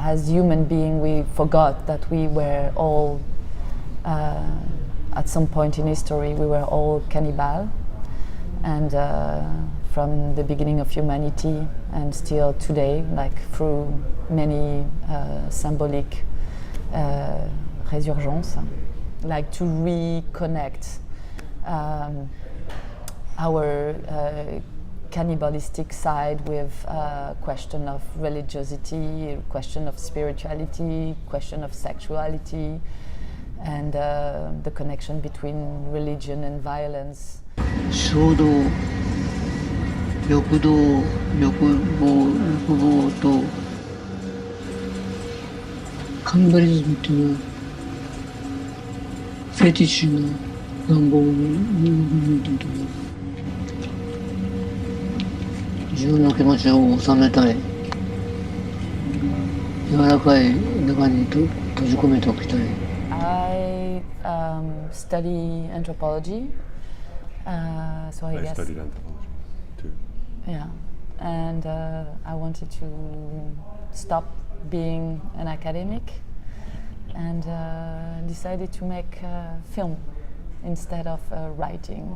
as human beings, we forgot that we were all, at some point in history, we were all cannibal. And from the beginning of humanity and still today, like through many symbolic resurgence, like to reconnect our cannibalistic side with question of religiosity, question of spirituality, question of sexuality, and the connection between religion and violence. 衝動、欲動、欲望とカニバリズムっていうのはフェティッシュな願望にとって自分の気持ちを収めたい、柔らかい中に閉じ込めておきたい。I study anthropology. So I guess. Studied anthropology too. Yeah, and I wanted to stop being an academic and decided to make film instead of writing.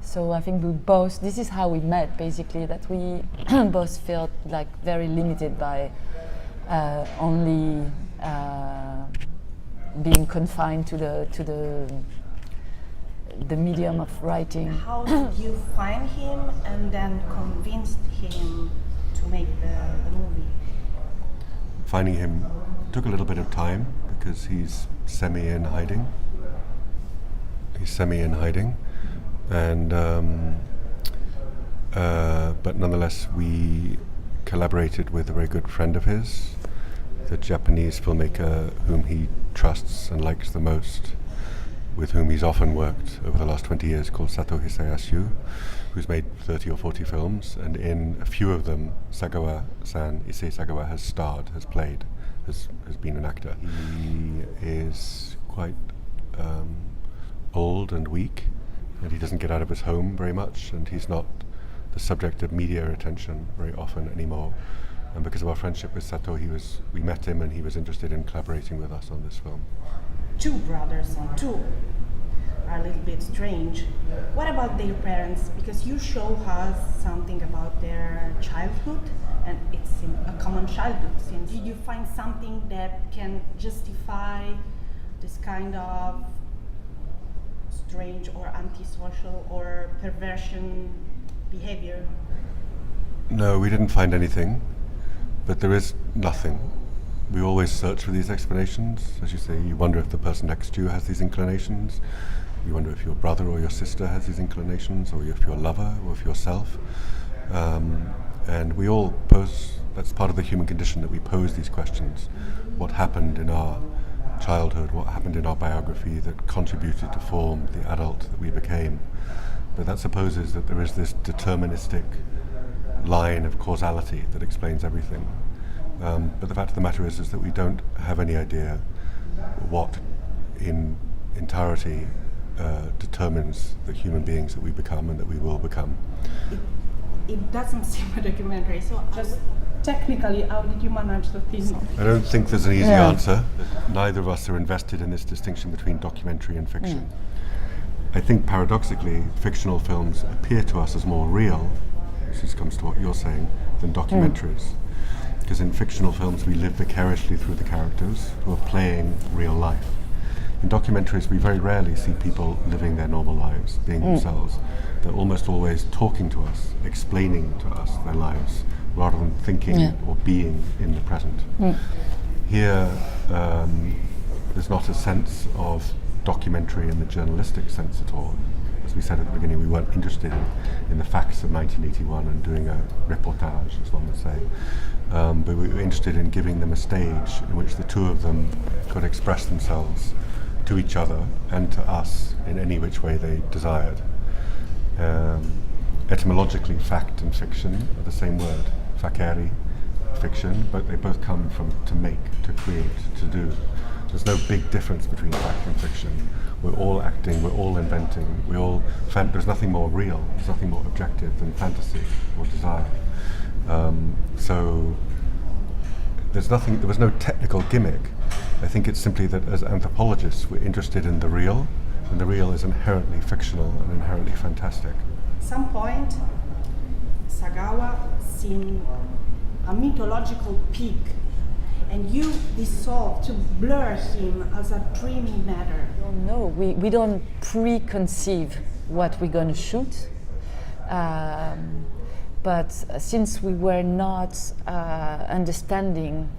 So I think we both, this is how we met basically, that we both felt like very limited by only being confined to the medium of writing. How did you find him and then convinced him to make the movie? Finding him took a little bit of time because he's semi in hiding. And but nonetheless we collaborated with a very good friend of his, the Japanese filmmaker whom he trusts and likes the most, with whom he's often worked over the last 20 years, called Sato Hisayasu, who's made 30 or 40 films, and in a few of them Sagawa-san, Issae Sagawa, has starred, has played, has been an actor. He is quite old and weak, and he doesn't get out of his home very much, and he's not the subject of media attention very often anymore. And because of our friendship with Sato, we met him and he was interested in collaborating with us on this film. Two brothers on two are a little bit strange. What about their parents? Because you show us something about their childhood, and it's a common childhood scene. Did you find something that can justify this kind of strange or antisocial or perversion behavior? No, we didn't find anything, but there is nothing. We always search for these explanations. As you say, you wonder if the person next to you has these inclinations. You wonder if your brother or your sister has these inclinations, or if your lover, or if yourself. And we all pose, that's part of the human condition, that we pose these questions. What happened in our childhood, what happened in our biography that contributed to form the adult that we became? But that supposes that there is this deterministic line of causality that explains everything. But the fact of the matter is that we don't have any idea what in entirety determines the human beings that we become and that we will become. It doesn't seem a documentary, so just technically, how did you manage the theme? I don't think there's an easy answer. Neither of us are invested in this distinction between documentary and fiction. I think paradoxically, fictional films appear to us as more real, which comes to what you're saying, than documentaries. Because in fictional films we live vicariously through the characters who are playing real life. In documentaries we very rarely see people living their normal lives, being themselves. They're almost always talking to us, explaining to us their lives, rather than thinking or being in the present. Here there's not a sense of documentary in the journalistic sense at all. As we said at the beginning, we weren't interested in the facts of 1981 and doing a reportage, as one would say. But we were interested in giving them a stage in which the two of them could express themselves to each other and to us in any which way they desired. Etymologically, fact and fiction are the same word. Facere, fiction, but they both come from to make, to create, to do. There's no big difference between fact and fiction. We're all acting, we're all inventing, there's nothing more real, there's nothing more objective than fantasy or desire. So there was no technical gimmick. I think it's simply that as anthropologists we're interested in the real, and the real is inherently fictional and inherently fantastic. At some point, Sagawa seemed a mythological pig, and you dissolve to blur him as a dreaming matter. No, we don't preconceive what we're going to shoot. But since we were not understanding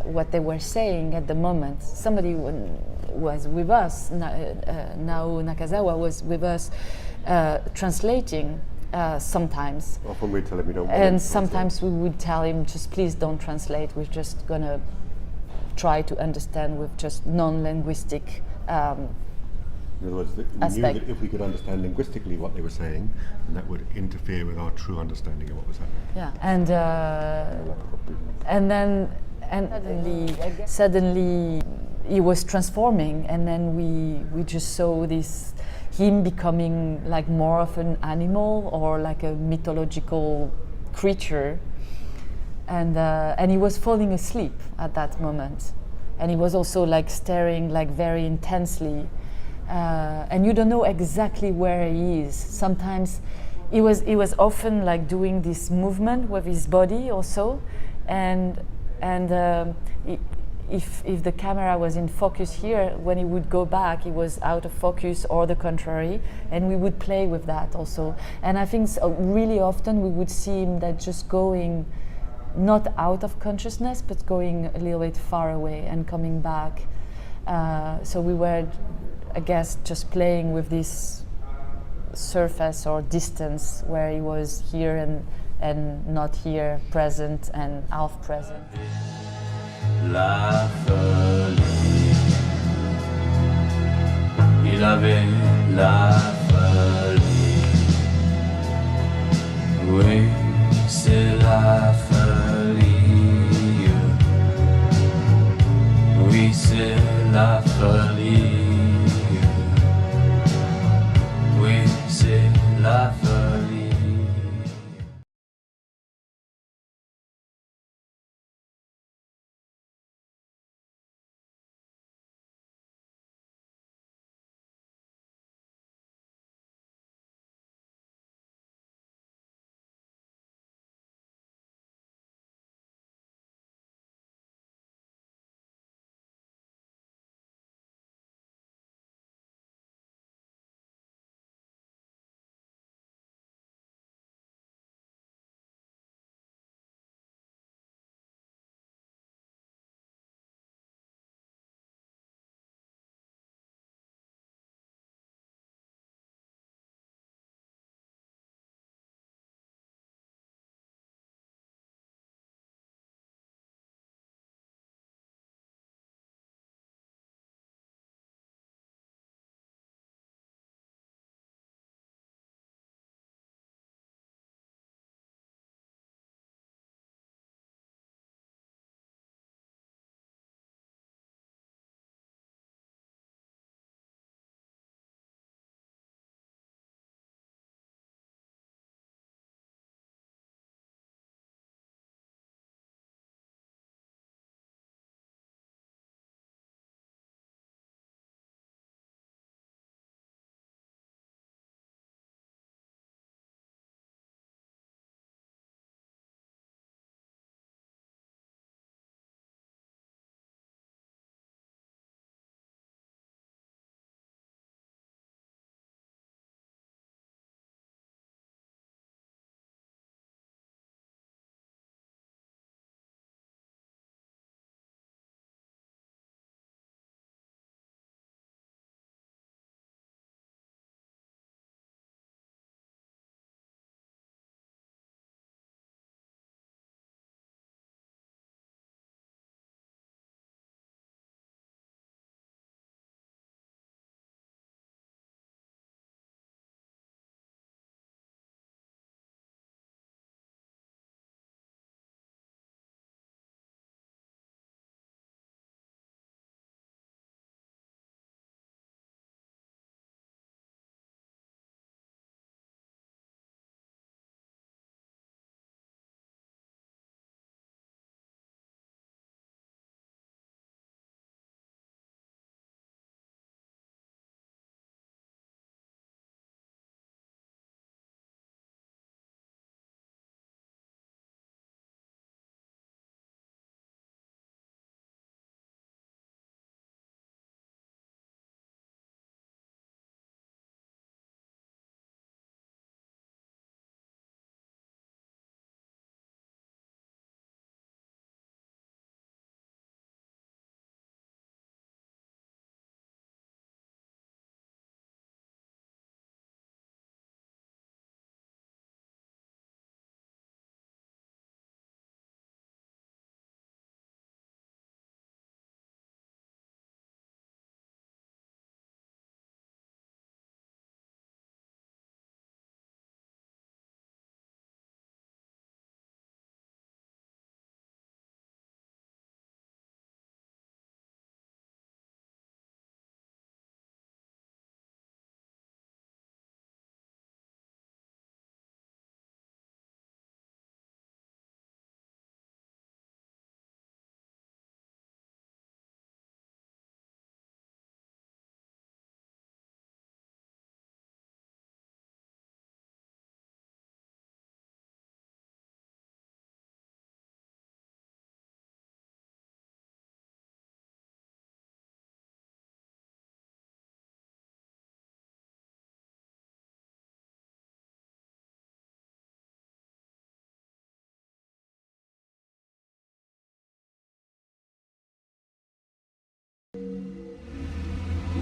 what they were saying at the moment, somebody was with us, Nao Nakazawa was with us translating sometimes. Often we tell him we don't want And to sometimes we would tell him, just please don't translate, we're just going to try to understand with just non-linguistic In other words, we knew aspect. that if we could understand linguistically what they were saying, then that would interfere with our true understanding of what was happening. Yeah, and then suddenly he was transforming, and then we just saw him becoming like more of an animal or like a mythological creature, and he was falling asleep at that moment, and he was also like staring like very intensely. And you don't know exactly where he is. Sometimes he was often like doing this movement with his body also, and if the camera was in focus here, when he would go back, he was out of focus or the contrary, and we would play with that also. And I think really often we would see him that just going not out of consciousness, but going a little bit far away and coming back. So we were, I guess, just playing with this surface or distance where he was here and not here, present and half present. La folie, il avait la folie, oui, c'est la folie, oui, c'est la folie. Oui, c'est la folie.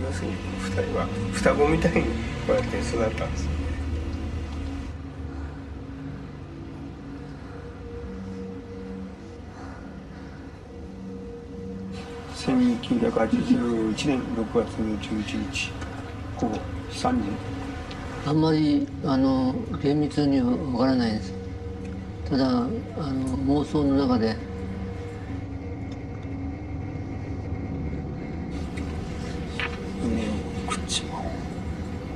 要するに2人は双子みたいにこうやって育ったんですよね。1981年6月11日午後3時。あんまり厳密にはわからないです。ただ妄想の中で胸も口も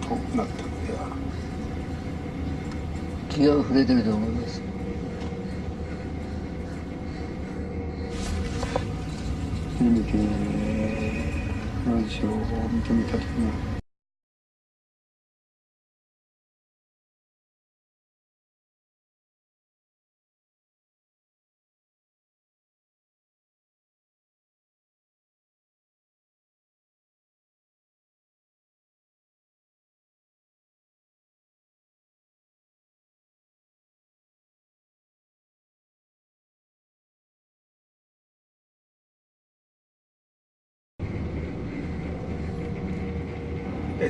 遠くなったのでは。気が触れてると思います。見て話を認めた時に。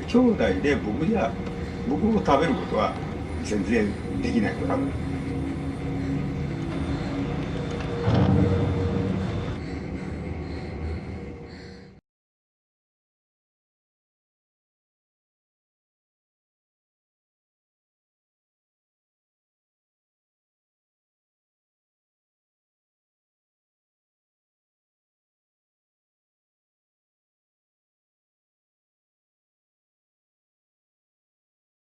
兄弟で僕を食べることは全然できないと多分